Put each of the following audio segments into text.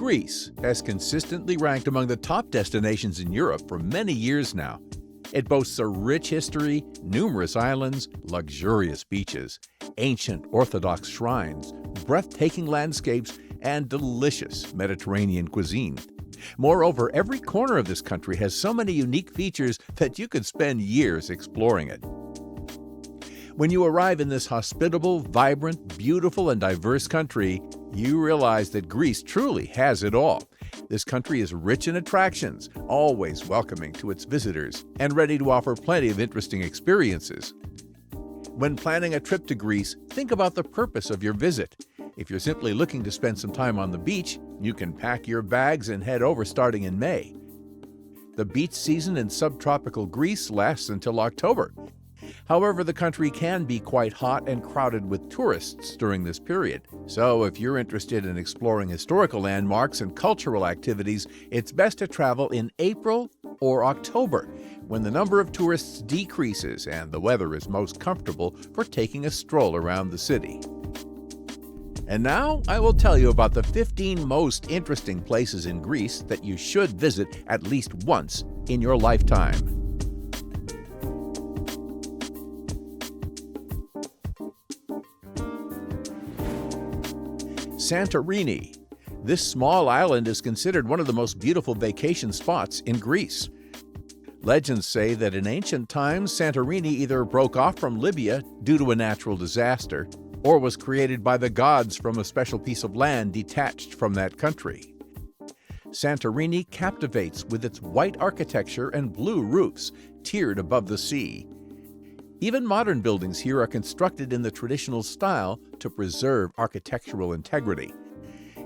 Greece has consistently ranked among the top destinations in Europe for many years now. It boasts a rich history, numerous islands, luxurious beaches, ancient Orthodox shrines, breathtaking landscapes, and delicious Mediterranean cuisine. Moreover, every corner of this country has so many unique features that you could spend years exploring it. When you arrive in this hospitable, vibrant, beautiful, and diverse country, you realize that Greece truly has it all. This country is rich in attractions, always welcoming to its visitors, and ready to offer plenty of interesting experiences. When planning a trip to Greece, think about the purpose of your visit. If you're simply looking to spend some time on the beach, you can pack your bags and head over starting in May. The beach season in subtropical Greece lasts until October. However, the country can be quite hot and crowded with tourists during this period. So if you're interested in exploring historical landmarks and cultural activities, it's best to travel in April or October, when the number of tourists decreases and the weather is most comfortable for taking a stroll around the city. And now I will tell you about the 15 most interesting places in Greece that you should visit at least once in your lifetime. Santorini. This small island is considered one of the most beautiful vacation spots in Greece. Legends say that in ancient times, Santorini either broke off from Libya due to a natural disaster, or was created by the gods from a special piece of land detached from that country. Santorini captivates with its white architecture and blue roofs tiered above the sea. Even modern buildings here are constructed in the traditional style to preserve architectural integrity.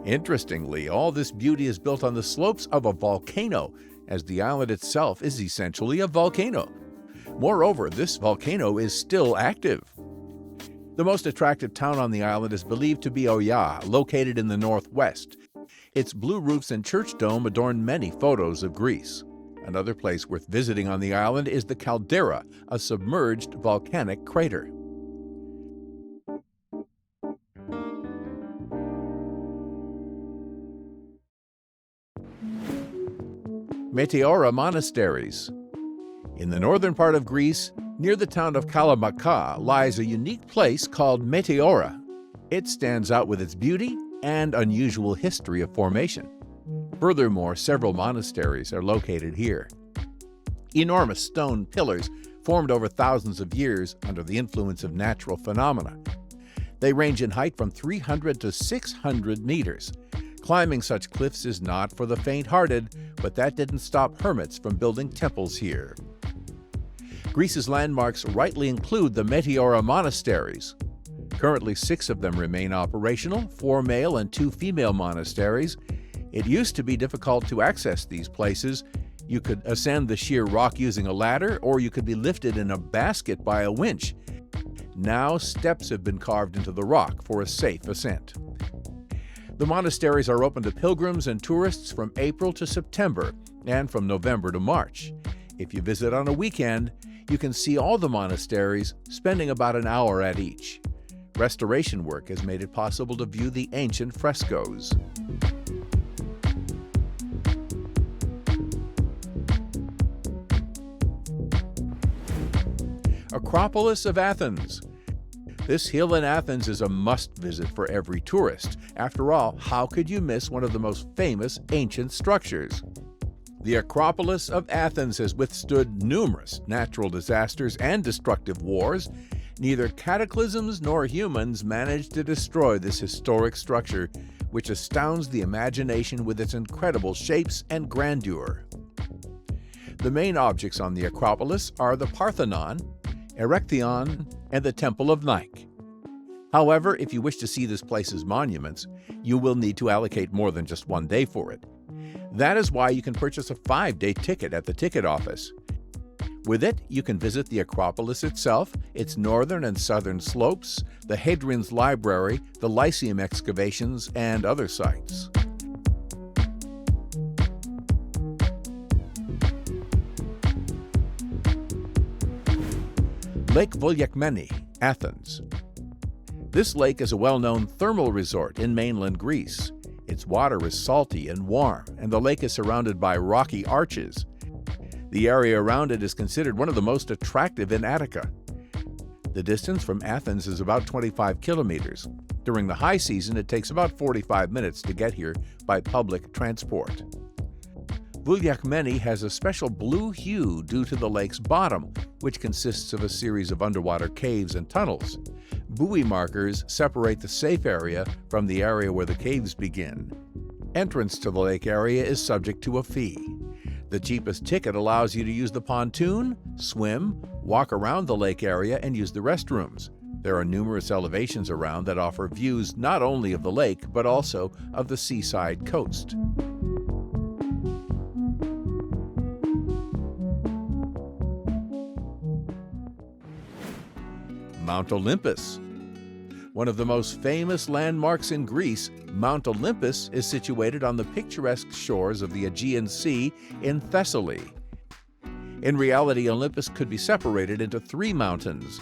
Interestingly, all this beauty is built on the slopes of a volcano, as the island itself is essentially a volcano. Moreover, this volcano is still active. The most attractive town on the island is believed to be Oia, located in the northwest. Its blue roofs and church dome adorn many photos of Greece. Another place worth visiting on the island is the caldera, a submerged volcanic crater. Meteora Monasteries. In the northern part of Greece, near the town of Kalamakka, lies a unique place called Meteora. It stands out with its beauty and unusual history of formation. Furthermore, several monasteries are located here. Enormous stone pillars formed over thousands of years under the influence of natural phenomena. They range in height from 300 to 600 meters. Climbing such cliffs is not for the faint-hearted, but that didn't stop hermits from building temples here. Greece's landmarks rightly include the Meteora monasteries. Currently, 6 of them remain operational, 4 male and 2 female monasteries. It used to be difficult to access these places. You could ascend the sheer rock using a ladder, or you could be lifted in a basket by a winch. Now steps have been carved into the rock for a safe ascent. The monasteries are open to pilgrims and tourists from April to September and from November to March. If you visit on a weekend, you can see all the monasteries, spending about an hour at each. Restoration work has made it possible to view the ancient frescoes. Acropolis of Athens. This hill in Athens is a must-visit for every tourist. After all, how could you miss one of the most famous ancient structures? The Acropolis of Athens has withstood numerous natural disasters and destructive wars. Neither cataclysms nor humans managed to destroy this historic structure, which astounds the imagination with its incredible shapes and grandeur. The main objects on the Acropolis are the Parthenon, Erechtheion, and the Temple of Nike. However, if you wish to see this place's monuments, you will need to allocate more than just one day for it. That is why you can purchase a 5-day ticket at the ticket office. With it, you can visit the Acropolis itself, its northern and southern slopes, the Hadrian's Library, the Lyceum excavations, and other sites. Lake Volyakmeni, Athens. This lake is a well-known thermal resort in mainland Greece. Its water is salty and warm, and the lake is surrounded by rocky arches. The area around it is considered one of the most attractive in Attica. The distance from Athens is about 25 kilometers. During the high season, it takes about 45 minutes to get here by public transport. Vouliagmeni has a special blue hue due to the lake's bottom, which consists of a series of underwater caves and tunnels. Buoy markers separate the safe area from the area where the caves begin. Entrance to the lake area is subject to a fee. The cheapest ticket allows you to use the pontoon, swim, walk around the lake area, and use the restrooms. There are numerous elevations around that offer views not only of the lake, but also of the seaside coast. Mount Olympus. One of the most famous landmarks in Greece, Mount Olympus is situated on the picturesque shores of the Aegean Sea in Thessaly. In reality, Olympus could be separated into 3 mountains.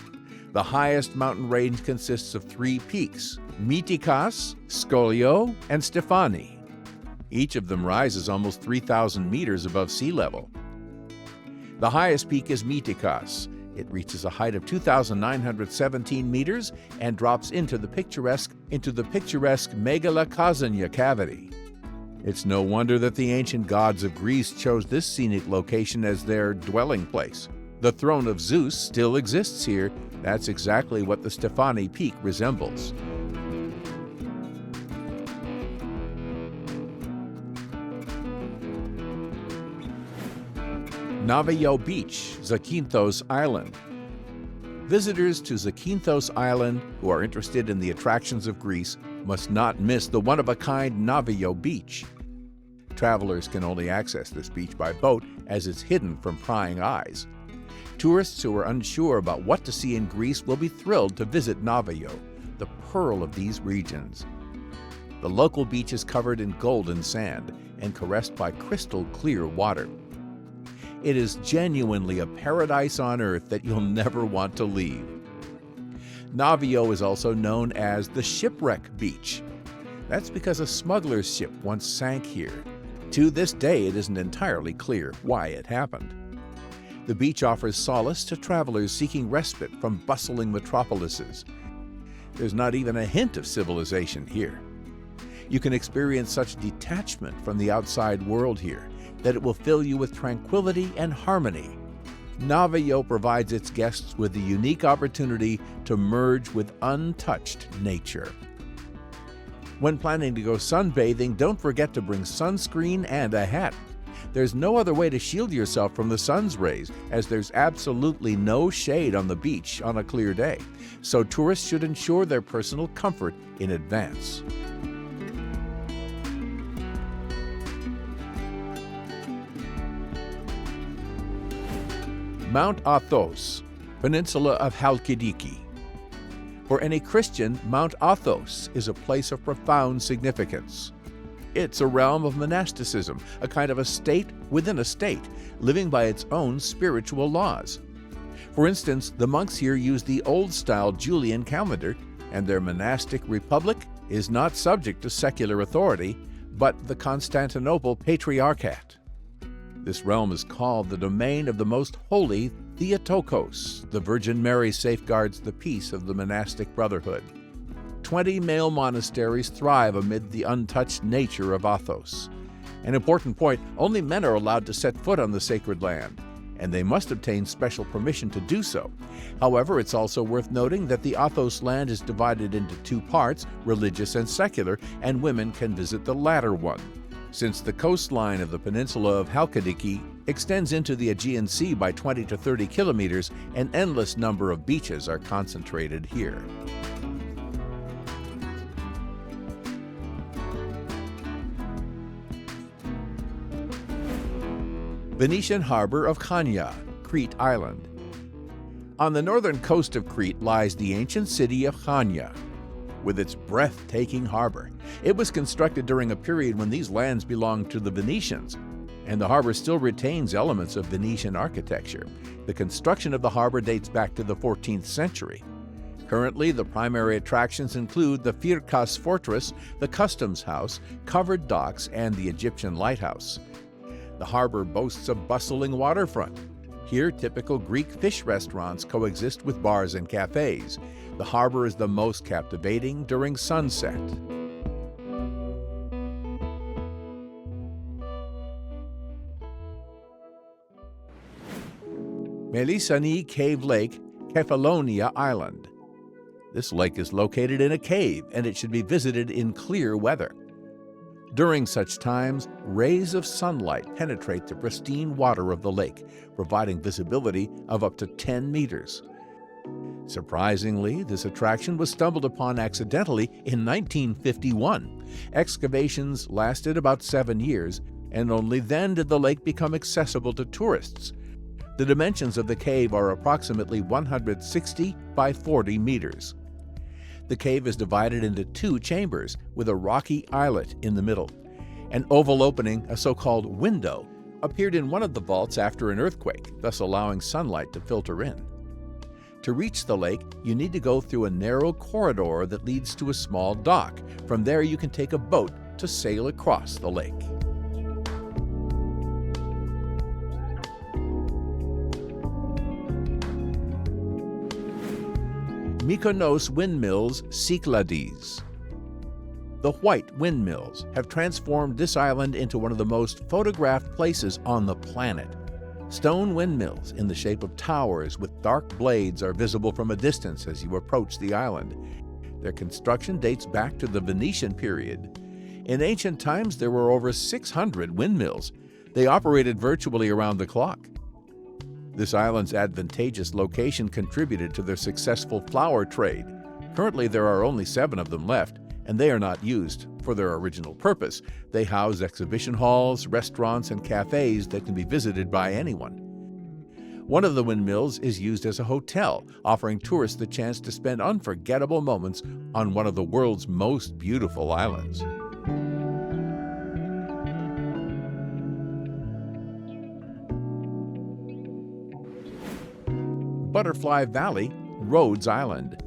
The highest mountain range consists of 3 peaks, Mytikas, Skolio, and Stephani. Each of them rises almost 3,000 meters above sea level. The highest peak is Mytikas. It reaches a height of 2,917 meters and drops into the picturesque Megala Kazania cavity. It's no wonder that the ancient gods of Greece chose this scenic location as their dwelling place. The throne of Zeus still exists here. That's exactly what the Stephani Peak resembles. Navio Beach, Zakynthos Island. Visitors to Zakynthos Island who are interested in the attractions of Greece must not miss the one-of-a-kind Navio Beach. Travelers can only access this beach by boat as it's hidden from prying eyes. Tourists who are unsure about what to see in Greece will be thrilled to visit Navio, the pearl of these regions. The local beach is covered in golden sand and caressed by crystal clear water. It is genuinely a paradise on earth that you'll never want to leave. Navio is also known as the Shipwreck Beach. That's because a smuggler's ship once sank here. To this day, it isn't entirely clear why it happened. The beach offers solace to travelers seeking respite from bustling metropolises. There's not even a hint of civilization here. You can experience such detachment from the outside world here that it will fill you with tranquility and harmony. Navio provides its guests with the unique opportunity to merge with untouched nature. When planning to go sunbathing, don't forget to bring sunscreen and a hat. There's no other way to shield yourself from the sun's rays, as there's absolutely no shade on the beach on a clear day, so tourists should ensure their personal comfort in advance. Mount Athos, Peninsula of Halkidiki. For any Christian, Mount Athos is a place of profound significance. It's a realm of monasticism, a kind of a state within a state, living by its own spiritual laws. For instance, the monks here use the old-style Julian calendar, and their monastic republic is not subject to secular authority, but the Constantinople Patriarchate. This realm is called the domain of the most holy Theotokos. The Virgin Mary safeguards the peace of the monastic brotherhood. 20 male monasteries thrive amid the untouched nature of Athos. An important point, only men are allowed to set foot on the sacred land, and they must obtain special permission to do so. However, it's also worth noting that the Athos land is divided into 2 parts, religious and secular, and women can visit the latter one. Since the coastline of the peninsula of Halkidiki extends into the Aegean Sea by 20 to 30 kilometers, an endless number of beaches are concentrated here. Venetian harbor of Chania, Crete Island. On the northern coast of Crete lies the ancient city of Chania, with its breathtaking harbor. It was constructed during a period when these lands belonged to the Venetians, and the harbor still retains elements of Venetian architecture. The construction of the harbor dates back to the 14th century. Currently, the primary attractions include the Firkas Fortress, the Customs House, covered docks, and the Egyptian Lighthouse. The harbor boasts a bustling waterfront. Here, typical Greek fish restaurants coexist with bars and cafes. The harbor is the most captivating during sunset. Melisani Cave Lake, Kefalonia Island. This lake is located in a cave, and it should be visited in clear weather. During such times, rays of sunlight penetrate the pristine water of the lake, providing visibility of up to 10 meters. Surprisingly, this attraction was stumbled upon accidentally in 1951. Excavations lasted about 7 years, and only then did the lake become accessible to tourists. The dimensions of the cave are approximately 160 by 40 meters. The cave is divided into 2 chambers with a rocky islet in the middle. An oval opening, a so-called window, appeared in one of the vaults after an earthquake, thus allowing sunlight to filter in. To reach the lake, you need to go through a narrow corridor that leads to a small dock. From there, you can take a boat to sail across the lake. Mykonos Windmills, Cyclades. The white windmills have transformed this island into one of the most photographed places on the planet. Stone windmills in the shape of towers with dark blades are visible from a distance as you approach the island. Their construction dates back to the Venetian period. In ancient times, there were over 600 windmills. They operated virtually around the clock. This island's advantageous location contributed to their successful flower trade. Currently, there are only 7 of them left, and they are not used for their original purpose. They house exhibition halls, restaurants, and cafes that can be visited by anyone. One of the windmills is used as a hotel, offering tourists the chance to spend unforgettable moments on one of the world's most beautiful islands. Butterfly Valley, Rhodes Island.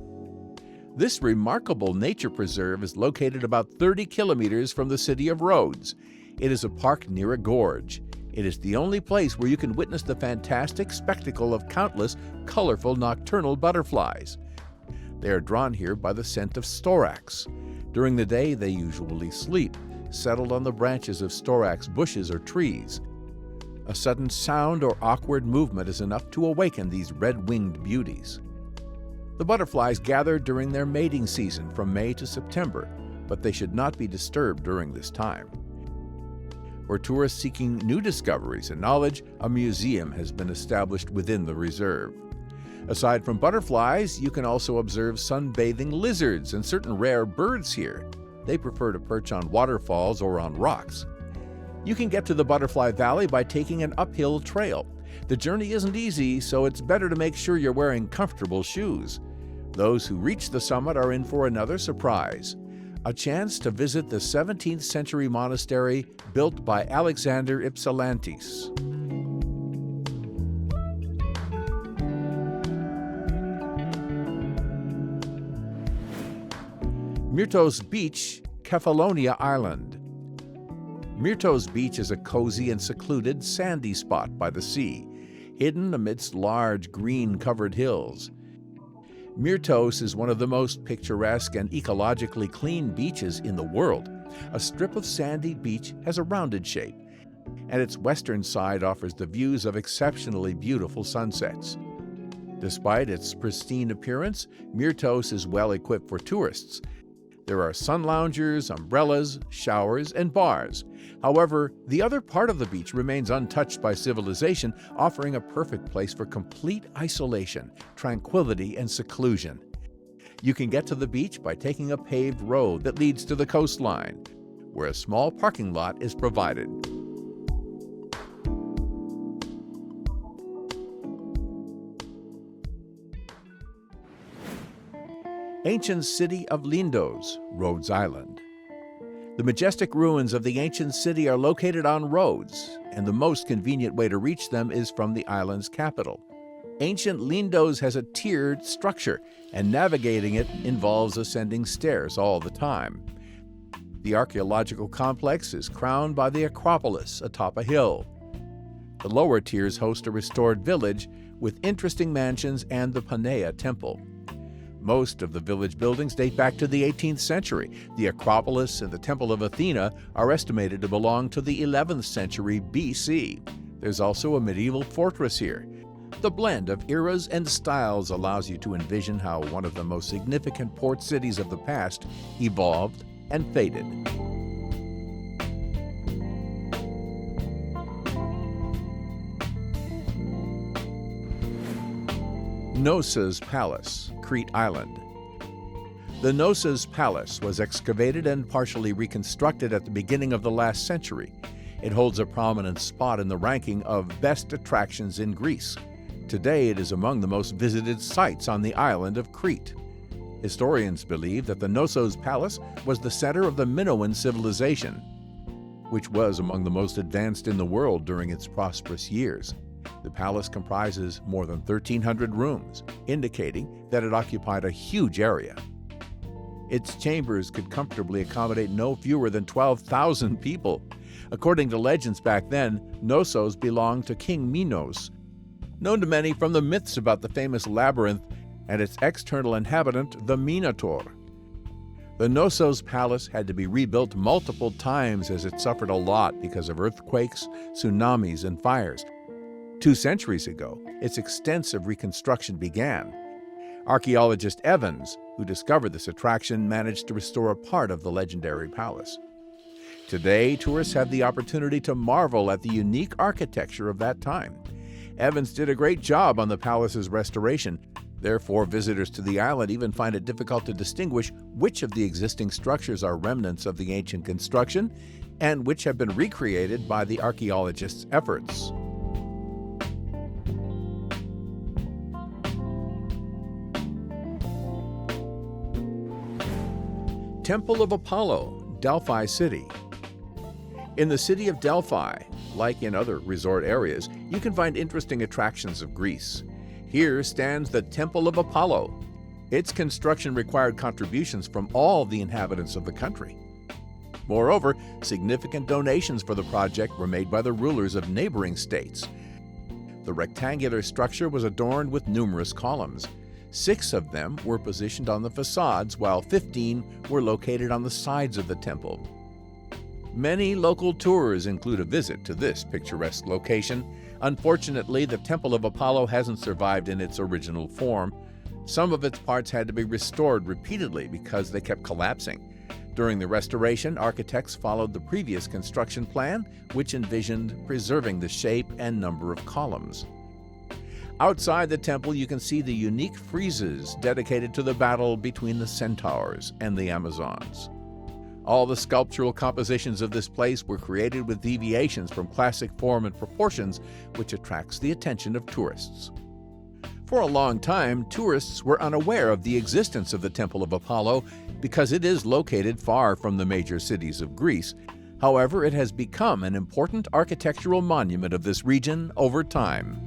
This remarkable nature preserve is located about 30 kilometers from the city of Rhodes. It is a park near a gorge. It is the only place where you can witness the fantastic spectacle of countless colorful nocturnal butterflies. They are drawn here by the scent of storax. During the day, they usually sleep, settled on the branches of storax bushes or trees. A sudden sound or awkward movement is enough to awaken these red-winged beauties. The butterflies gather during their mating season from May to September, but they should not be disturbed during this time. For tourists seeking new discoveries and knowledge, a museum has been established within the reserve. Aside from butterflies, you can also observe sunbathing lizards and certain rare birds here. They prefer to perch on waterfalls or on rocks. You can get to the Butterfly Valley by taking an uphill trail. The journey isn't easy, so it's better to make sure you're wearing comfortable shoes. Those who reach the summit are in for another surprise: a chance to visit the 17th century monastery built by Alexander Ypsilantis. Myrtos Beach, Kefalonia Island. Myrtos Beach is a cozy and secluded sandy spot by the sea, hidden amidst large green-covered hills. Myrtos is one of the most picturesque and ecologically clean beaches in the world. A strip of sandy beach has a rounded shape, and its western side offers the views of exceptionally beautiful sunsets. Despite its pristine appearance, Myrtos is well equipped for tourists. There are sun loungers, umbrellas, showers, and bars. However, the other part of the beach remains untouched by civilization, offering a perfect place for complete isolation, tranquility, and seclusion. You can get to the beach by taking a paved road that leads to the coastline, where a small parking lot is provided. Ancient city of Lindos, Rhodes Island. The majestic ruins of the ancient city are located on Rhodes, and the most convenient way to reach them is from the island's capital. Ancient Lindos has a tiered structure, and navigating it involves ascending stairs all the time. The archaeological complex is crowned by the Acropolis atop a hill. The lower tiers host a restored village with interesting mansions and the Panea Temple. Most of the village buildings date back to the 18th century. The Acropolis and the Temple of Athena are estimated to belong to the 11th century BC. There's also a medieval fortress here. The blend of eras and styles allows you to envision how one of the most significant port cities of the past evolved and faded. Knossos Palace, Crete Island. The Knossos Palace was excavated and partially reconstructed at the beginning of the last century. It holds a prominent spot in the ranking of best attractions in Greece. Today, it is among the most visited sites on the island of Crete. Historians believe that the Knossos Palace was the center of the Minoan civilization, which was among the most advanced in the world during its prosperous years. The palace comprises more than 1,300 rooms, indicating that it occupied a huge area. Its chambers could comfortably accommodate no fewer than 12,000 people. According to legends back then, Knossos belonged to King Minos, known to many from the myths about the famous labyrinth and its external inhabitant, the Minotaur. The Knossos Palace had to be rebuilt multiple times as it suffered a lot because of earthquakes, tsunamis, and fires. 2 centuries ago, its extensive reconstruction began. Archaeologist Evans, who discovered this attraction, managed to restore a part of the legendary palace. Today, tourists have the opportunity to marvel at the unique architecture of that time. Evans did a great job on the palace's restoration. Therefore, visitors to the island even find it difficult to distinguish which of the existing structures are remnants of the ancient construction and which have been recreated by the archaeologists' efforts. Temple of Apollo, Delphi City. In the city of Delphi, like in other resort areas, you can find interesting attractions of Greece. Here stands the Temple of Apollo. Its construction required contributions from all the inhabitants of the country. Moreover, significant donations for the project were made by the rulers of neighboring states. The rectangular structure was adorned with numerous columns. 6 of them were positioned on the facades, while 15 were located on the sides of the temple. Many local tours include a visit to this picturesque location. Unfortunately, the Temple of Apollo hasn't survived in its original form. Some of its parts had to be restored repeatedly because they kept collapsing. During the restoration, architects followed the previous construction plan, which envisioned preserving the shape and number of columns. Outside the temple, you can see the unique friezes dedicated to the battle between the centaurs and the Amazons. All the sculptural compositions of this place were created with deviations from classic form and proportions, which attracts the attention of tourists. For a long time, tourists were unaware of the existence of the Temple of Apollo because it is located far from the major cities of Greece. However, it has become an important architectural monument of this region over time.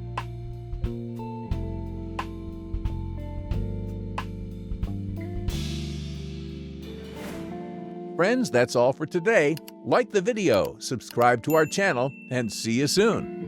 Friends, that's all for today. Like the video, subscribe to our channel, and see you soon.